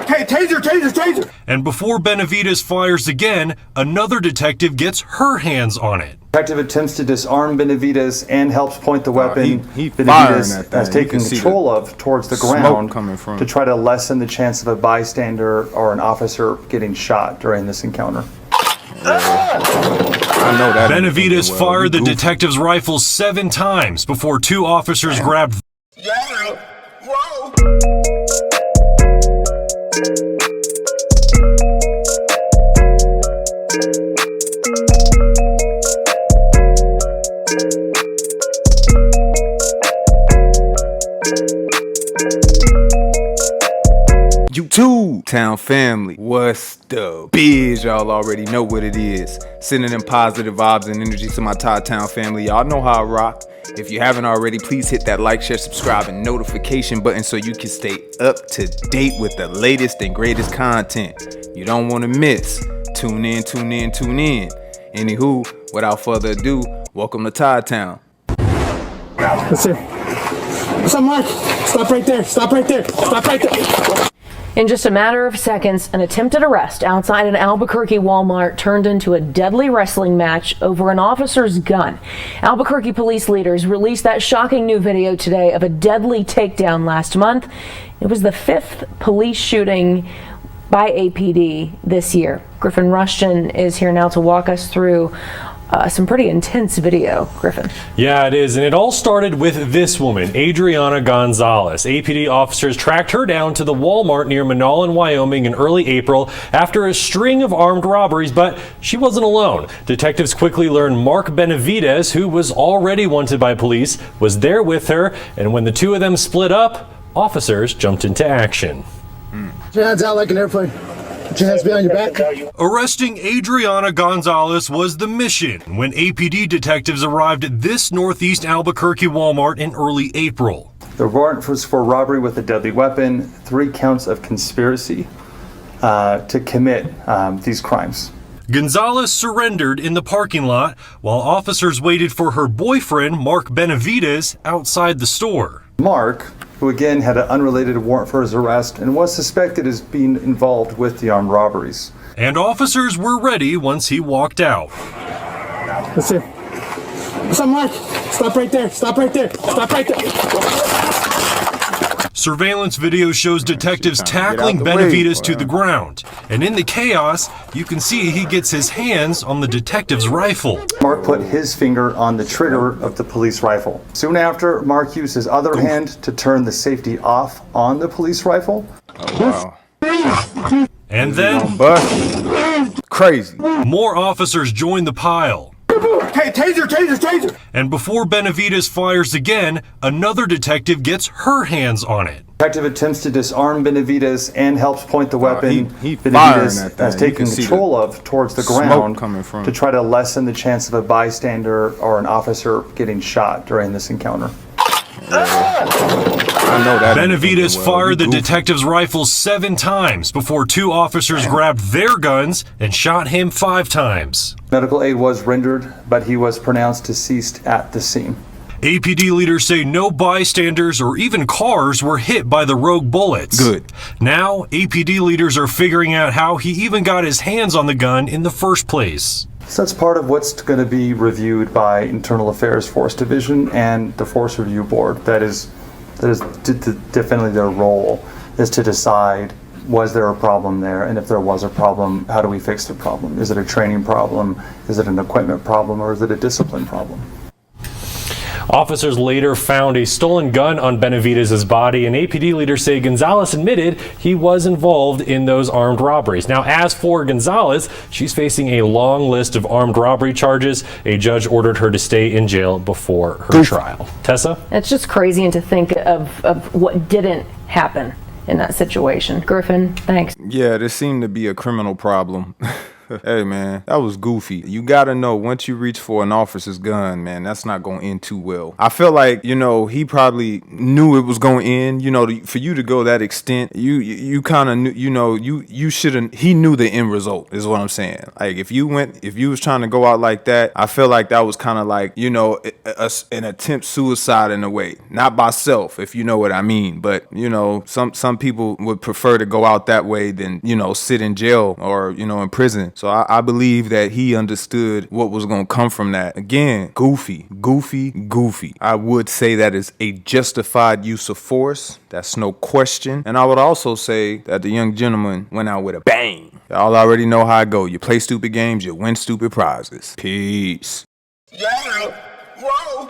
Okay, taser, taser, taser! And before Benavidez fires again, another detective gets her hands on it. Detective attempts to disarm Benavidez and helps point the weapon he Benavidez has taken control of towards the ground to try to lessen the chance of a bystander or an officer getting shot during this encounter. I know that. Benavidez fired the detective's rifle 7 times before 2 officers grabbed. Yeah, whoa! Todd-Town family, what's the biz? Y'all already know what it is. Sending them positive vibes and energy to my Todd-Town family. Y'all know how I rock. If you haven't already, please hit that like, share, subscribe, and notification button so you can stay up to date with the latest and greatest content. You don't want to miss. Tune in, tune in, tune in. Anywho, without further ado, welcome to Todd-Town. That's it. What's up, Mark? Stop right there. Stop right there. Stop right there. In just a matter of seconds, an attempted arrest outside an Albuquerque Walmart turned into a deadly wrestling match over an officer's gun. Albuquerque police leaders released that shocking new video today of a deadly takedown last month. It was the 5th police shooting by APD this year. Griffin Rushton is here now to walk us through some pretty intense video. Griffin. Yeah, it is. And it all started with this woman, Adriana Gonzalez. APD officers tracked her down to the Walmart near Monolan, Wyoming in early April after a string of armed robberies, but she wasn't alone. Detectives quickly learned Mark Benavidez, who was already wanted by police, was there with her. And when the two of them split up, officers jumped into action. Put your hands out like an airplane. Put your hands behind your back. Arresting Adriana Gonzalez was the mission when APD detectives arrived at this northeast Albuquerque Walmart in early April. The warrant was for robbery with a deadly weapon, 3 counts of conspiracy to commit these crimes. Gonzalez surrendered in the parking lot while officers waited for her boyfriend, Mark Benavidez, outside the store. Mark, who again had an unrelated warrant for his arrest and was suspected as being involved with the armed robberies. And officers were ready once he walked out. That's it. What's up, Mark? Stop right there. Stop right there. Stop right there. Surveillance video shows detectives tackling Benavidez to the ground. And in the chaos, you can see he gets his hands on the detective's rifle. Mark put his finger on the trigger of the police rifle. Soon after, Mark used his other hand to turn the safety off on the police rifle. Oh, wow. And then, crazy. More officers joined the pile. Hey, taser, taser, taser! And before Benavidez fires again, another detective gets her hands on it. Detective attempts to disarm Benavidez and helps point the weapon he Benavidez has taken control of towards the ground to try to lessen the chance of a bystander or an officer getting shot during this encounter. I know that. Benavidez fired the detective's rifle 7 times before 2 officers grabbed their guns and shot him 5 times. Medical aid was rendered, but he was pronounced deceased at the scene. APD leaders say no bystanders or even cars were hit by the rogue bullets. Good. Now, APD leaders are figuring out how he even got his hands on the gun in the first place. So that's part of what's going to be reviewed by Internal Affairs Force Division and the Force Review Board. That is definitely their role, is to decide, was there a problem there? And if there was a problem, how do we fix the problem? Is it a training problem? Is it an equipment problem? Or is it a discipline problem? Officers later found a stolen gun on Benavidez's body, and APD leaders say Gonzalez admitted he was involved in those armed robberies. Now, as for Gonzalez, she's facing a long list of armed robbery charges. A judge ordered her to stay in jail before her trial. Tessa? It's just crazy, and to think of what didn't happen in that situation. Griffin, thanks. Yeah, there seemed to be a criminal problem. Hey, man, that was goofy. You gotta know, once you reach for an officer's gun, man, that's not gonna end too well. I feel like, he probably knew it was gonna end. For you to go that extent, you kind of knew, you shouldn't. He knew the end result, is what I'm saying. Like, if you was trying to go out like that, I feel like that was kind of like, an attempt suicide in a way, not by self, if you know what I mean. But some people would prefer to go out that way than sit in jail or in prison. So I believe that he understood what was going to come from that. Again, goofy. I would say that is a justified use of force. That's no question. And I would also say that the young gentleman went out with a bang. Y'all already know how I go. You play stupid games, you win stupid prizes. Peace. Yeah. Whoa.